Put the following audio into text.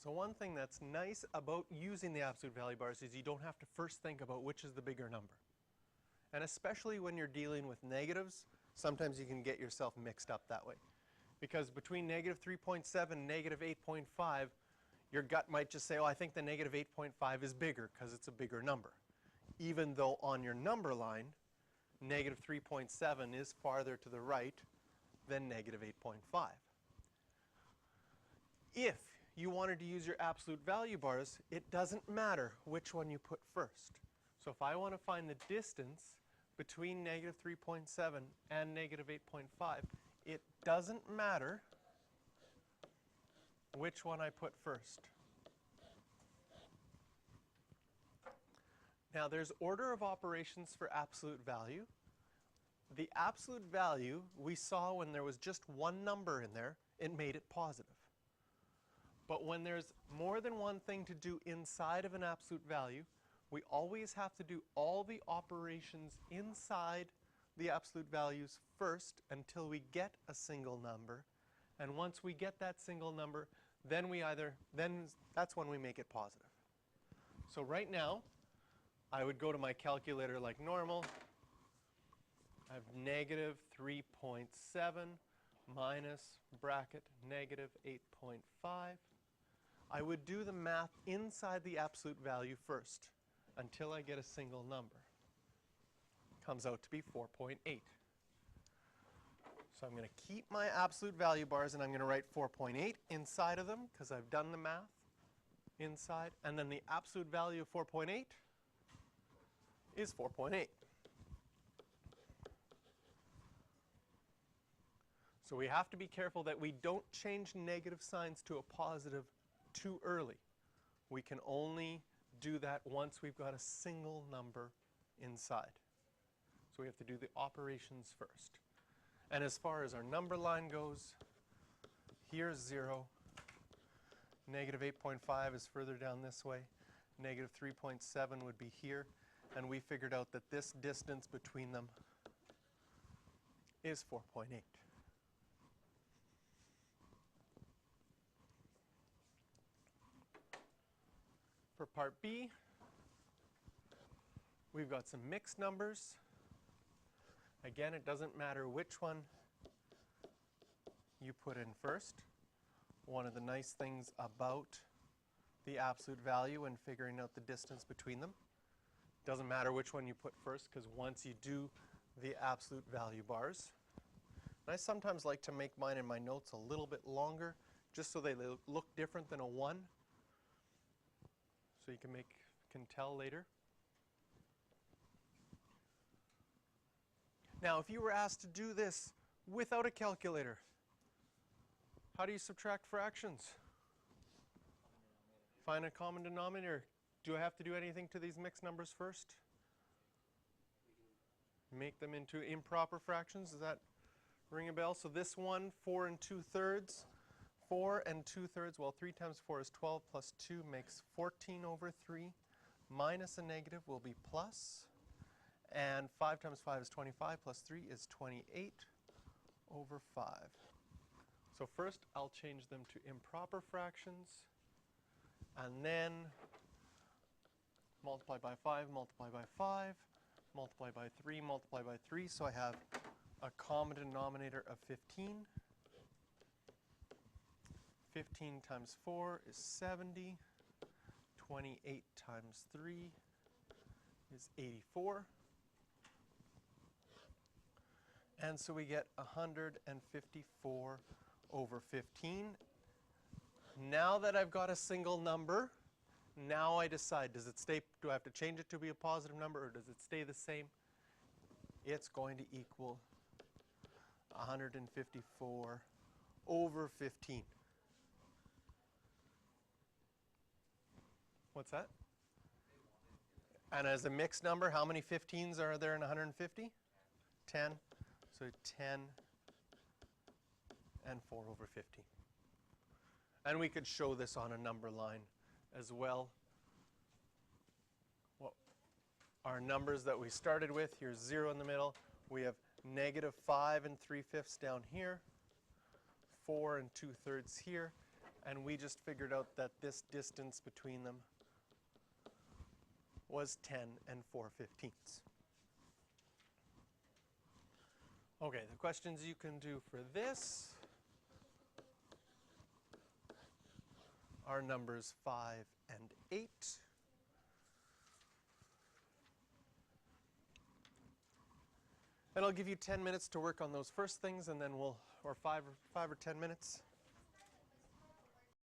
So one thing that's nice about using the absolute value bars is you don't have to first think about which is the bigger number. And especially when you're dealing with negatives, sometimes you can get yourself mixed up that way. Because between negative 3.7 and negative 8.5, your gut might just say, oh, I think the negative 8.5 is bigger because it's a bigger number. Even though on your number line, negative 3.7 is farther to the right than negative 8.5. If you wanted to use your absolute value bars, it doesn't matter which one you put first. So if I want to find the distance between negative 3.7 and negative 8.5, it doesn't matter which one I put first. Now there's order of operations for absolute value. The absolute value we saw when there was just one number in there, it made it positive. But when there's more than one thing to do inside of an absolute value, we always have to do all the operations inside the absolute values first until we get a single number. And once we get that single number, then that's when we make it positive. So right now, I would go to my calculator like normal. I have negative 3.7 minus bracket negative 8.5. I would do the math inside the absolute value first until I get a single number. Comes out to be 4.8. So I'm going to keep my absolute value bars and I'm going to write 4.8 inside of them because I've done the math inside. And then the absolute value of 4.8 is 4.8. So we have to be careful that we don't change negative signs to a positive too early. We can only do that once we've got a single number inside. So we have to do the operations first. And as far as our number line goes, here's 0. Negative 8.5 is further down this way. Negative 3.7 would be here. And we figured out that this distance between them is 4.8. For part B, we've got some mixed numbers. Again, it doesn't matter which one you put in first. One of the nice things about the absolute value and figuring out the distance between them, doesn't matter which one you put first, because once you do the absolute value bars, and I sometimes like to make mine in my notes a little bit longer, just so they look different than a 1. So you can tell later. Now, if you were asked to do this without a calculator, how do you subtract fractions? Find a common denominator. Do I have to do anything to these mixed numbers first? Make them into improper fractions. Does that ring a bell? So this one, 4 2/3. 4 2/3, well, 3 times 4 is 12, plus 2 makes 14 over 3. Minus a negative will be plus. And 5 times 5 is 25, plus 3 is 28 over 5. So first, I'll change them to improper fractions. And then multiply by 5, multiply by 5, multiply by 3, multiply by 3. So I have a common denominator of 15. 15 times 4 is 70. 28 times 3 is 84. And so we get 154 over 15. Now that I've got a single number, now I decide, do I have to change it to be a positive number, or does it stay the same? It's going to equal 154 over 15. What's that? And as a mixed number, how many 15s are there in 150? 10. So 10 and 4 over 15. And we could show this on a number line as well. Well, our numbers that we started with, here's 0 in the middle. We have negative 5 3/5 down here, 4 2/3 here, and we just figured out that this distance between them was 10 and 4/15. Okay, the questions you can do for this are numbers 5 and 8. And I'll give you 10 minutes to work on those first things, and then we'll, or 5 or 10 minutes,